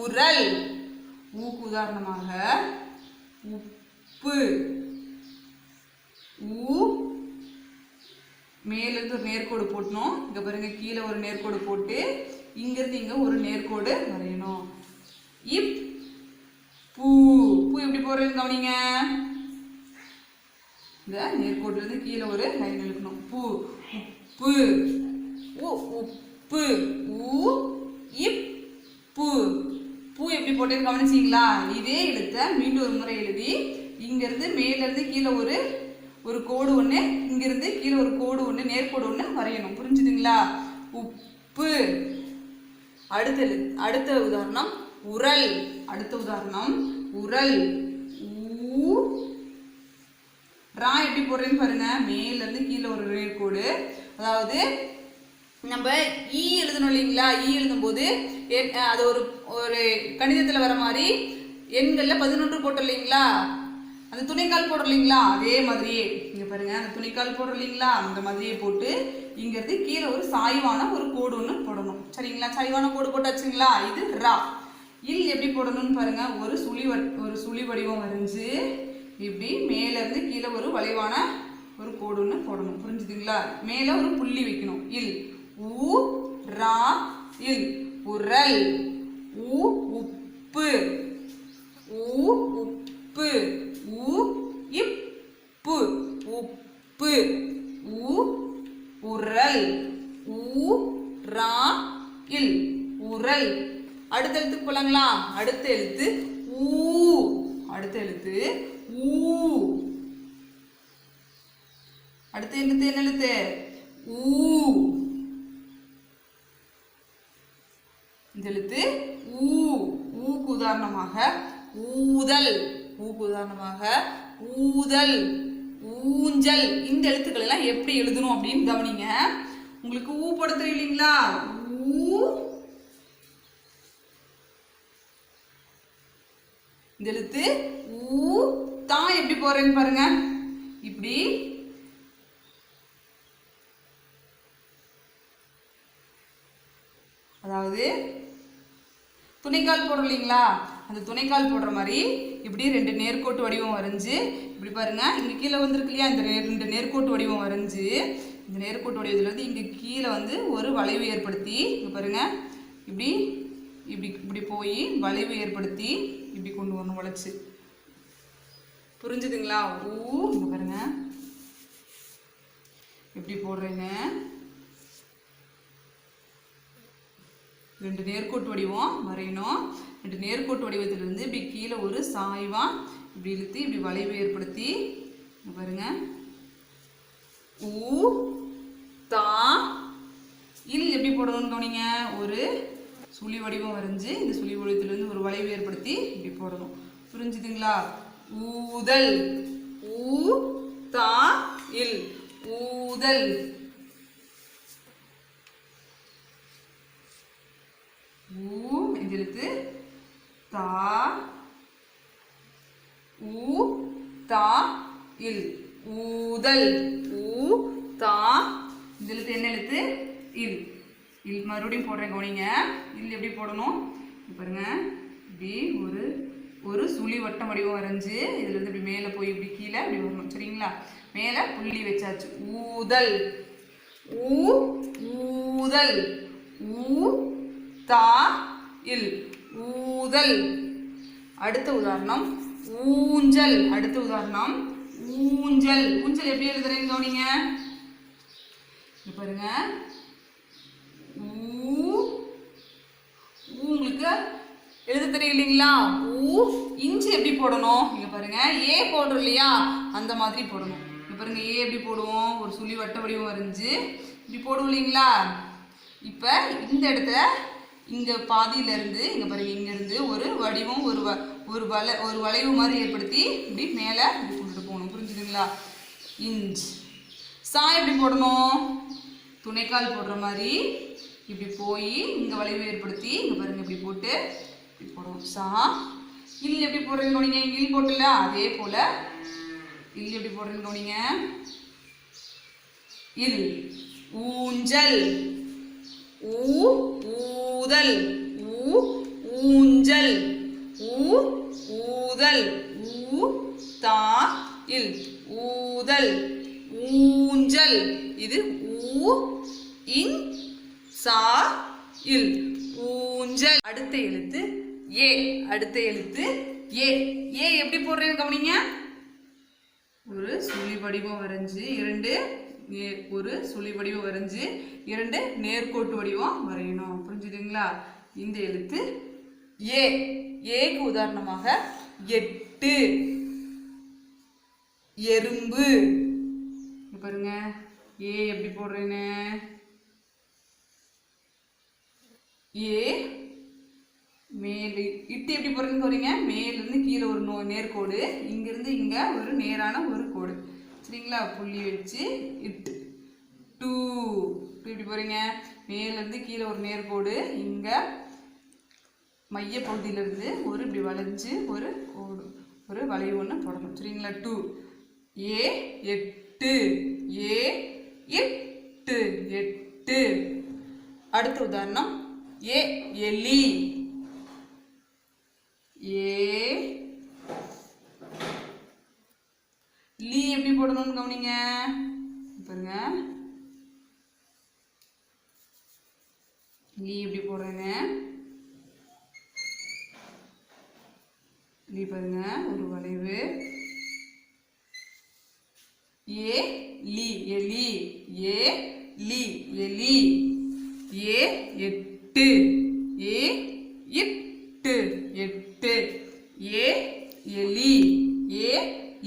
உரல். ஊக்கு உதாரணமாக உப்பு. ஊ மேலிருந்து ஒரு நேர்கோடு போட்டணும். இங்க பாருங்க. கீழே ஒரு நேர்கோடு போட்டு இங்கிருந்து இங்க ஒரு நேர்கோடு வரையணும். இப் பூ. பூ எப்படி போடுறதுன்னு கவனிங்க. இந்த நேர்கோட்டுல இருந்து கீழே ஒரு லைன் இழுக்கணும். பூ உப்பு உப்பு ஊ இப்பு. பூ எப்படி போட்டேன்னு கவனிச்சிங்களா? இதே எழுத்த மீண்டும் ஒரு முறை எழுதி இங்கிருந்து மேலிருந்து கீழே ஒரு கோடு ஒன்று, இங்கிருந்து கீழே ஒரு கோடு ஒன்று, நேர்கோடு ஒன்று வரையணும். புரிஞ்சுதுங்களா? உப்பு. அடுத்த உதாரணம் உரல். அடுத்த உதாரணம் உரல். ஊ ரா எப்படி போடுறேன்னு பாருங்க. மேல இருந்து கீழே ஒரு நேர்கோடு. அதாவது நம்ம ஈ எழுதணும் இல்லைங்களா? ஈ எழுதும் போது அது ஒரு கணிதத்தில் வர மாதிரி எண்களில் 11 போட்டோம் இல்லைங்களா? அந்த துணைக்கால் போடுறோம் இல்லைங்களா? அதே மாதிரியே இங்கே பாருங்க, அந்த துணைக்கால் போடுறோம் இல்லைங்களா? அந்த மாதிரியே போட்டு இங்கிருந்து கீழே ஒரு சாய்வான ஒரு கோடு ஒன்று போடணும். சரிங்களா? சாய்வான கோடு போட்டாச்சுங்களா? இது ரா. இல் எப்படி போடணும்னு பாருங்க. ஒரு சுழி வடிவம் வரைஞ்சு இப்படி மேல இருந்து கீழே ஒரு வளைவான ஒரு கோடு ஒன்று போடணும். புரிஞ்சுதுங்களா? மேலே ஒரு புள்ளி வைக்கணும். இல் ஊ ரா இல் உரல். ஊ உப்பு ஊ உப்பு ஊ இப்பு உப்பு ஊ உரல் ஊ ரா இல் உரல். அடுத்த எழுத்துக்கு போலாங்களா? அடுத்த எழுத்து ஊ. அடுத்த எழுத்து ஊ. அடுத்த எழுத்து என்ன எழுத்து? ஊ. இந்த எழுத்து ஊ. ஊக்கு உதாரணமாக ஊதல். ஊக்கு உதாரணமாக ஊதல் ஊஞ்சல். இந்த எழுத்துக்கள் எல்லாம் எப்படி எழுதணும் அப்படின்னு கவனிங்க. உங்களுக்கு ஊ போட தெரியலீங்களா? ஊ. இந்த எழுத்து ஊ. தான் எப்படி போறேன்னு பாருங்க. இப்படி அதாவது துணைக்கால் போடுறோம் இல்லைங்களா? அந்த துணைக்கால் போடுற மாதிரி இப்படி 2 நேர்கோட்டு வடிவம் வரைஞ்சு இப்படி பாருங்க. இங்க கீழே வந்துருக்கு இல்லையா? இந்த 2 நேர்கோட்டு வடிவம் வரைஞ்சு இந்த நேர்கோட்டு வடிவத்துல இருந்து இங்க கீழே வந்து ஒரு வளைவு ஏற்படுத்தி இங்க பாருங்க. இப்படி இப்படி இப்படி போய் வளைவு ஏற்படுத்தி இப்படி கொண்டு வரணும் வளைச்சு. புரிஞ்சுதுங்களா? ஊ. இங்க பாருங்க எப்படி போடுறேன்னு. 2 நேர்கோட்டு வடிவம் வரையணும். 2 நேர்கோட்டு வடிவத்திலிருந்து இப்படி கீழே ஒரு சாய்வா இப்படி இழுத்து இப்படி வளைவு ஏற்படுத்தி பாருங்க. ஊ தா இல் எப்படி போடணும்னு கவனிங்க. ஒரு சுழி வடிவம் வரைஞ்சு இந்த சுழி வடிவத்திலிருந்து ஒரு வளைவு ஏற்படுத்தி இப்படி போடணும். புரிஞ்சுதுங்களா? ஊதல். ஊ தா இல் ஊதல். ஊ இந்த எழுத்து தா. ஊ தா இல் ஊதல். ஊ தா. இந்த எழுத்து என்ன எழுத்து? இல். இல் மறுபடியும் போடுறேன் கவனிங்க. இல் எப்படி போடணும் பாருங்க. இப்படி ஒரு சுழி வட்டம் வடிவம் வரைஞ்சு இதுல இருந்து இப்படி மேலே போய் இப்படி கீழே இப்படி வரணும். சரிங்களா? மேலே புள்ளி வச்சாச்சு. ஊதல். ஊ ஊதல். ஊ தா இல் ஊதல். அடுத்த உதாரணம் ஊஞ்சல். அடுத்த உதாரணம் ஊஞ்சல். ஊஞ்சல் எப்படி எழுதுறேன்னு கவனிங்க. பாருங்க. உங்களுக்கு எழுத தெரியலீங்களா? ஊ. இஞ்சி எப்படி போடணும் இங்க பாருங்க. ஏ போடுறோம் இல்லையா? அந்த மாதிரி போடணும். இங்க பாருங்க. ஏ எப்படி போடுவோம்? ஒரு சுழி வட்ட வடிவம் வரைஞ்சு இப்படி போடுவோம் இல்லைங்களா? இப்ப இந்த இடத்துல இங்க பாதியில இருந்து இங்க பாருங்க, இங்க இருந்து ஒரு வடிவம் ஒரு வளைவு மாதிரி ஏற்படுத்தி இப்படி மேல இப்படி கொண்டுட்டு போகணும். புரிஞ்சுதுங்களா? இஞ்ச். சா எப்படி போடணும்? துணைக்கால் போடுற மாதிரி இப்படி போய் இங்க வளைவு ஏற்படுத்தி இங்க பாருங்க இப்படி போட்டு இப்படி போடணும். சா. இல் எப்படி போடுறீங்க கவனிங்க. இல் போட்டுல அதே போல இல் எப்படி போடுறீங்க கவனிங்க. இல். ஊஞ்சல். ஊ ஊதல். ஊ ஊஞ்சல். ஊ ஊதல். ஊ தா இல் ஊதல். ஊஞ்சல். இது ஊ இன் சா இல் ஊஞ்சல். அடுத்த எழுத்து ஏ. அடுத்த எழுத்து ஏ ஏ எப்படி போடுறேன்னு கவனிங்க. ஒரு சுழி வடிவம் வரைஞ்சு ஒரு சுழி வடிவம் வரைஞ்சு 2 நேர்கோட்டு வடிவம் வரையணும். புரிஞ்சுதுங்களா? இந்த எழுத்து ஏ. ஏக்கு உதாரணமாக 8 எறும்பு. பாருங்க ஏ எப்படி போடுறேன்னு. ஏ மேல் இட்டு எப்படி போடுறதுன்னு போறீங்க. மேலிருந்து கீழே ஒரு நேர்கோடு, இங்கிருந்து இங்க ஒரு நேரான ஒரு கோடு. சரிங்களா? புள்ளி வச்சு இட்டு 2 எப்படி போறீங்க. மேலிருந்து கீழே ஒரு நேர்கோடு, இங்க மைய பகுதியிலிருந்து ஒரு இப்படி வளைஞ்சு ஒரு கோடு, ஒரு வளைவு ஒன்று போடணும். சரிங்களா? 2 ஏ 8 ஏ 8 8. அடுத்த உதாரணம் ஏ எலி. ஏ லீ எப்படி போடணும்னு கவனிங்க. பாருங்க லீ எப்படி போடுறேன்னு. லீ பாருங்க ஒரு வளைவு. ஏ லீ எலி. ஏ லீ எலி. ஏ 8 ஏ 8 8. ஏ எலி. ஏ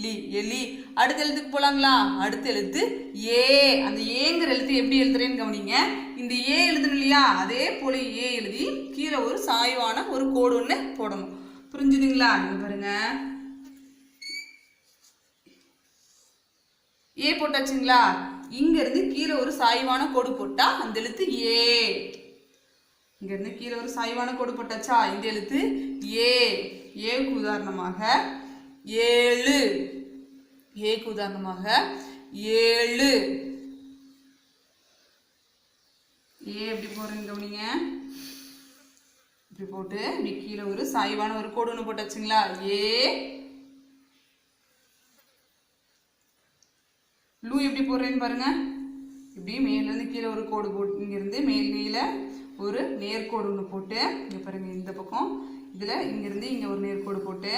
லி எலி. அடுத்த எழுத்துக்கு போலாங்களா? அடுத்த எழுத்து ஏ. அந்த ஏங்கிற எழுத்து எப்படி எழுதுறேன்னு கவனிங்க. இந்த ஏ எழுதணும் இல்லையா, அதே போல ஏ எழுதி கீழே ஒரு சாய்வான ஒரு கோடு ஒன்று போடணும். புரிஞ்சுதுங்களா? இங்க பாருங்க ஏ போட்டாச்சுங்களா. இங்க இருந்து கீழே ஒரு சாய்வான கோடு போட்டா அந்த எழுத்து ஏ. இங்க இருந்து கீழே ஒரு சாய்வான கோடு போட்டாச்சா, இந்த எழுத்து ஏ. ஏக்கு உதாரணமாக 7. ஏக்கு உதாரணமாக 7. ஏ எப்படி போடுறீங்க கவனிங்க. இப்படி போட்டு இப்படி கீழே ஒரு சாய்வான ஒரு கோடு ஒன்று போட்டாச்சுங்களா. ஏ. லூ எப்படி போடுறேன்னு பாருங்க. இப்படி மேலேருந்து கீழே ஒரு கோடு போட்டு, இங்கிருந்து மேல் நீல ஒரு நேர்கோடு ஒன்று போட்டு, இங்கே பாருங்க இந்த பக்கம் இதில் இங்கிருந்து இங்கே ஒரு நேர்கோடு போட்டு,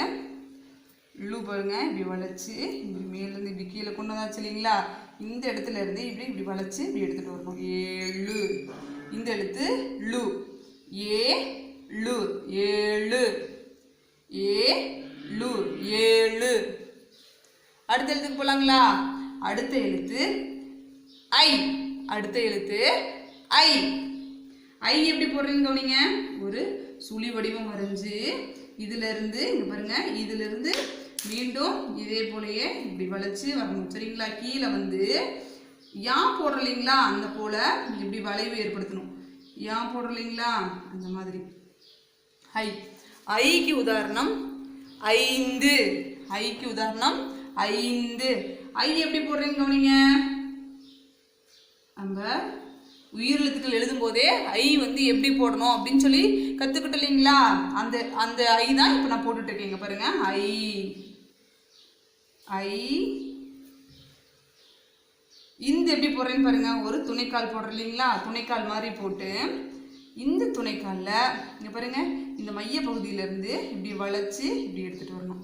லூ பாருங்க இப்படி வளைச்சி இப்படி மேலேருந்து இப்படி கீழே கொண்டு வந்தாச்சு இல்லைங்களா. இந்த இடத்துல இருந்து இப்படி இப்படி வளைச்சி இப்படி எடுத்துகிட்டு வரணும். 7. இந்த எழுத்து லூ. ஏ லூ 7. ஏ லூ 7. அடுத்த எழுத்துக்கு போலாங்களா. அடுத்த எழுத்து ஐ. அடுத்த எழுத்து ஐ. ஐ எப்படி போடுறீங்க கவனிங்க. ஒரு சுழி வடிவம் வரைஞ்சு இதுல இருந்து இங்க பாருங்க, இதுல இருந்து மீண்டும் இதே போலயே இப்படி வளைச்சு வரணும். சரிங்களா? கீழே வந்து யா போடுறீங்களா, அந்த போல இப்படி வளைவு ஏற்படுத்தணும். யா போடுறீங்களா அந்த மாதிரி. ஐ. ஐக்கு உதாரணம் 5. ஐக்கு உதாரணம் 5. ஐ எப்படி போடுறீங்க கவனிங்க. நம்ம உயிரெழுத்துக்கள் எழுதும் போதே ஐ வந்து எப்படி போடணும் அப்படின்னு சொல்லி கத்துக்கிட்டு இல்லைங்களா. அந்த அந்த ஐ தான் இப்போ நான் போட்டுட்டு இருக்கேங்க பாருங்க. ஐ ஐ. இந்த எப்படி போடுறேன்னு பாருங்க. ஒரு துணைக்கால் போடுற இல்லைங்களா, துணைக்கால் மாதிரி போட்டு இந்த துணைக்காலில் இங்கே பாருங்க இந்த மைய பகுதியிலேருந்து இப்படி வளைச்சி இப்படி எடுத்துகிட்டு வரணும்.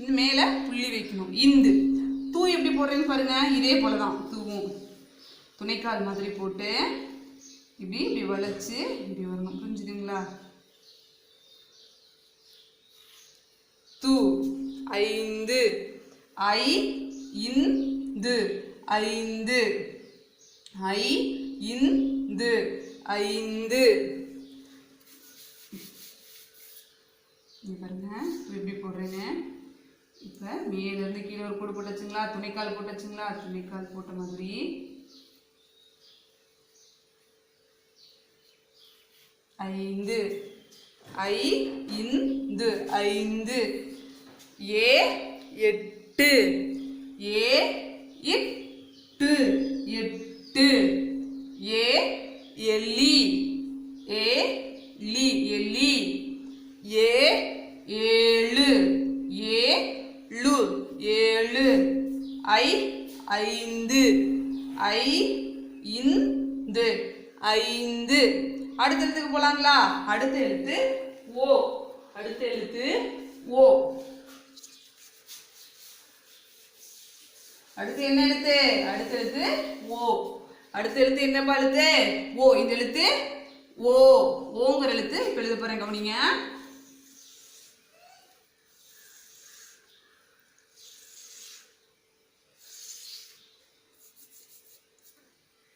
இந்த மேலே புள்ளி வைக்கணும். இந்து. தூ எப்படி போடுறேன்னு பாருங்க. இதே போல தான் தூவும். துணைக்கால் மாதிரி போட்டு இப்படி இப்படி வளைச்சு இப்படி வரணும். புரிஞ்சுதுங்களா? தூ 5. ஐ இந்து 5. ஐ இந்து 5. பாருங்க எப்படி போடுறேன்னு. இப்போ மேலேருந்து கீழே ஒரு கோடு போட்டாச்சுங்களா, துணைக்கால் போட்டாச்சுங்களா, துணைக்கால் போட்ட மாதிரி 5. ஐ இந்து 5. ஏ 8. ஏ 8 8. ஏ எலி. ஏ லி எலி. ஏ 7. ஏ லு 7. ஐ 5. ஐ இந்து 5. அடுத்த எழுத்துக்கு போலாங்களா. அடுத்த எழுத்து ஓ. அடுத்த எழுத்து ஓ. அடுத்து என்ன எழுத்து? அடுத்த எழுத்து ஓ. அடுத்த எழுத்து என்னப்பா எழுத்து? ஓ. இந்த எழுத்து ஓ. ஓங்கிற எழுத்து இப்ப எழுத போறேன், கவனிங்க.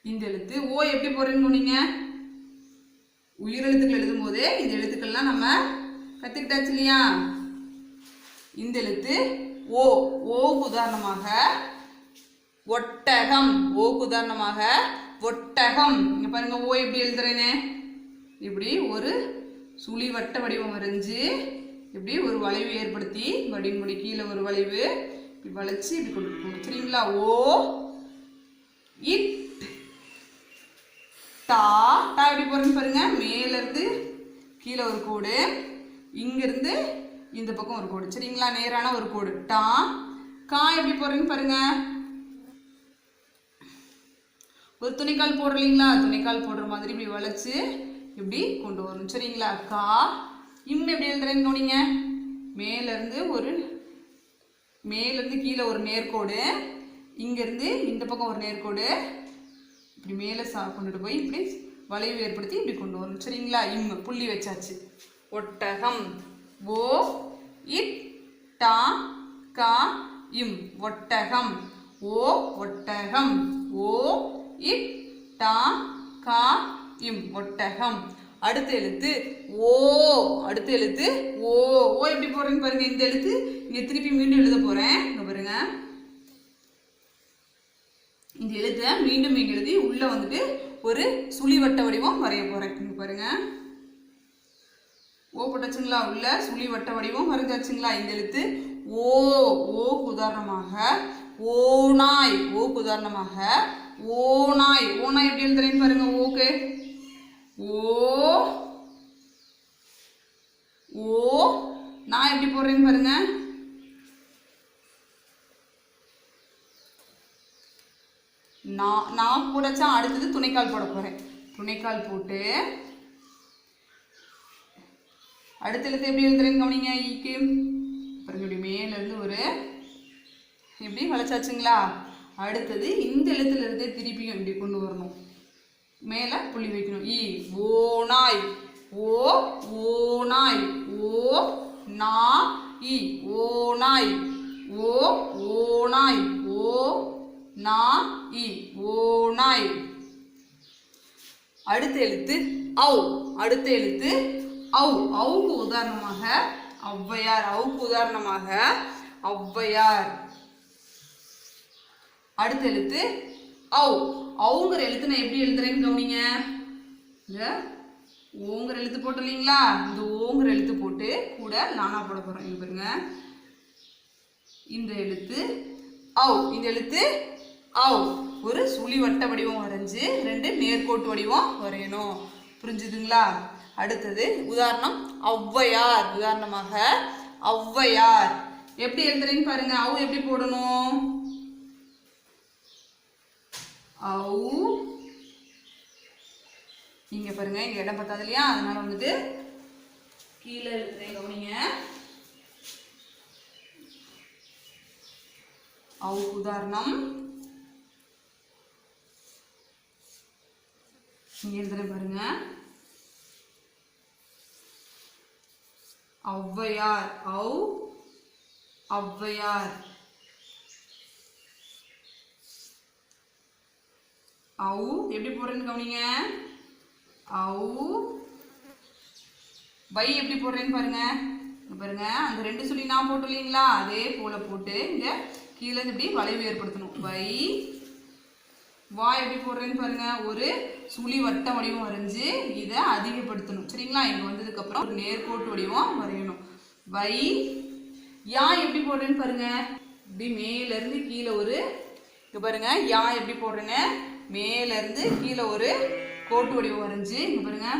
இந்த எழுத்து ஓ எப்படி போறேன்னு கவனிங்க. உயிரெழுத்துக்கள் எழுதும் போதே இந்த எழுத்துக்கள்லாம் நம்ம கத்துக்கிட்டாச்சு இல்லையா? இந்த எழுத்து ஓ. ஓக்கு உதாரணமாக ஒட்டகம். ஓக்கு உதாரணமாக ஒட்டகம். இங்க பாருங்க ஓ எப்படி எழுதுறேன்னு. இப்படி ஒரு சுழி வட்ட வடிவம் வரைஞ்சு இப்படி ஒரு வளைவு ஏற்படுத்தி வடிமுடி கீழே ஒரு வளைவு இப்படி வளைச்சு இப்படி கொண்டு போகணும், சரிங்களா? ஓ இட் டா. டா எப்படி போறேன்னு பாருங்க. மேல இருந்து கீழே ஒரு கோடு, இங்க இருந்து இந்த பக்கம் ஒரு கோடு, சரிங்களா? நேரான ஒரு கோடு. டா. கா எப்படி போறேன்னு பாருங்க. ஒரு துணிக்கால் போடுற இல்லைங்களா? துணிக்கால் போடுற மாதிரி இப்படி வளைச்சு இப்படி கொண்டு வரணும், சரிங்களா? கா. இம் எப்படி எழுதுறேன்னு கவனிங்க. மேலேருந்து கீழே ஒரு நேர்கோடு, இங்கேருந்து இந்த பக்கம் ஒரு நேர்கோடு, இப்படி மேலே கொண்டுட்டு போய் இப்படி வளைவு ஏற்படுத்தி இப்படி கொண்டு வரணும், சரிங்களா? இம் புள்ளி வச்சாச்சு. ஒட்டகம். ஓ இட் டா கா இம் ஒட்டகம். ஓ ஒட்டகம். ஓ இட் டா கா இம் ஒட்டகம். அடுத்த எழுத்து ஓ. அடுத்த எழுத்து ஓ. ஓ எப்படி போறேன்னு பாருங்க. இந்த எழுத்து இங்க திருப்பி மீண்டும் எழுத போறேன், இங்க பாருங்க. இந்த எழுத்தை மீண்டும் இங்க எழுதி உள்ள வந்துட்டு ஒரு சுழி வட்ட வடிவம் வரைய போறேன், இங்க பாருங்க. ஓ போட்டாச்சுங்களா? உள்ள சுழி வட்ட வடிவம் வரைஞ்சாச்சுங்களா? இந்த எழுத்து ஓ. ஓக்கு உதாரணமாக ஓநாய். ஓக்கு உதாரணமாக ஓநாய். ஓநாய் எப்படி எழுதுறேன்னு பாருங்க. ஓகே. ஓ. ஓ. நான் எப்படி போடுறேன்னு பாருங்க. நான் போடச்சா அடுத்தது துணைக்கால் போட போறேன். துணைக்கால் போட்டு அடுத்த எழுத்து எப்படி எழுதுறேன்னு கவனிங்க. ஈக்கு பாருங்க. இப்படி மேல இருந்து ஒரு இப்படி வளைச்சாச்சுங்களா? அடுத்தது இந்த எழுத்துல இருந்தே திருப்பியும் இப்படி கொண்டு வரணும், மேல புள்ளி வைக்கணும். ஈ. ஓநாய். ஓ ஓநாய். ஓ நா இ ஓநாய். ஓ ஓநாய். ஓ நா இ ஓநாய். அடுத்த எழுத்து ஔ. அடுத்த எழுத்து ஔ. ஔக்கு உதாரணமாக ஔவையார். ஔக்கு உதாரணமாக ஔவையார். அடுத்த எழுத்து ஔ. ஔங்கிற எழுத்து நான் எப்படி எழுதுறேன்னு கவனிங்க. இந்த ஓங்கிற எழுத்து போட்டு இல்லைங்களா? இந்த ஓங்கிற எழுத்து போட்டு கூட நானா போட போறேன், இங்க பாருங்க. இந்த எழுத்து ஔ. இந்த எழுத்து ஔ. ஒரு சுழி வட்ட வடிவம் வரைஞ்சு ரெண்டு நேர்கோட்டு வடிவம் வரையணும், புரிஞ்சுதுங்களா? அடுத்தது உதாரணம் ஔவையார். உதாரணமாக ஔவையார் எப்படி எழுதுறேன்னு பாருங்க. ஔ எப்படி போடணும். ஔ. இங்க பாருங்க, இங்க இடம் பத்தாது இல்லையா? அதனால வந்துட்டு கீழே எழுதுறேன், கவனிங்க. ஔ உதாரணம் இங்க எழுதுறேன் பாருங்க. ஔவையார். ஔ ஔவையார். ஔ எப்படி போடுறேன்னு கவனிங்க. ஔ. வை எப்படி போடுறேன்னு பாருங்க. பாருங்க, அந்த ரெண்டு சொல்லி நான் போட்டு இல்லைங்களா? அதே போல போட்டு இங்க கீழே இப்படி வளைவு ஏற்படுத்தணும். வை. வா எப்படி போடுறேன்னு பாருங்க. ஒரு சுழி வட்ட வடிவம் வரைஞ்சு இதை அதிகப்படுத்தணும், சரிங்களா? இங்க வந்ததுக்கு அப்புறம் ஒரு நேர்கோட்டு வடிவம் வரையணும். வை. யா எப்படி போடுறேன்னு பாருங்க. இப்படி மேல இருந்து கீழே ஒரு, இங்க பாருங்க, யா எப்படி போடுறேன்னு மேல இருந்து கீழே ஒரு கோட்டு வடிவம் வரைஞ்சு, இங்க பாருங்க,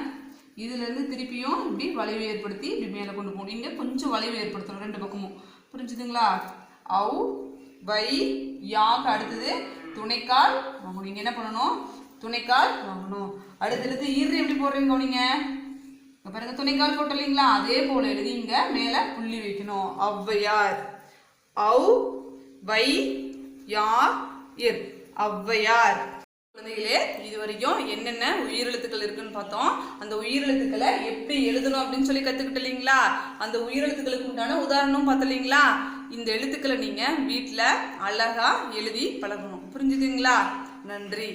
இதுல இருந்து திருப்பியும் இப்படி வளைவு ஏற்படுத்தி இப்படி மேலே கொண்டு போகணும். இங்க கொஞ்சம் வளைவு ஏற்படுத்தணும் ரெண்டு பக்கமும், புரிஞ்சுதுங்களா? ஔ வை யாக்கு அடுத்தது துணைக்கால் வாங்கணும். நீங்க என்ன பண்ணணும்? துணைக்கால் வாங்கணும். அடுத்தடுத்து இரு எப்படி போடுறீங்க கவனிங்க. இங்க பாருங்க துணைக்கால் போட்டோம் இல்லைங்களா, அதே போல எழுதி இங்க மேல புள்ளி வைக்கணும். ஔவையார், ஔ வை யார் இர், ஔவையார். குழந்தைகளே, இது வரைக்கும் என்னென்ன உயிரெழுத்துக்கள் இருக்குன்னு பார்த்தோம். அந்த உயிரெழுத்துக்களை எப்படி எழுதணும் அப்படின்னு சொல்லி கத்துக்கிட்டு இல்லைங்களா, அந்த உயிரெழுத்துக்களுக்கு உண்டான உதாரணம் பார்த்தோம் இல்லைங்களா. இந்த எழுத்துக்களை நீங்க வீட்டில் அழகா எழுதி பழகணும். புரிஞ்சுதுங்களா? நன்றி.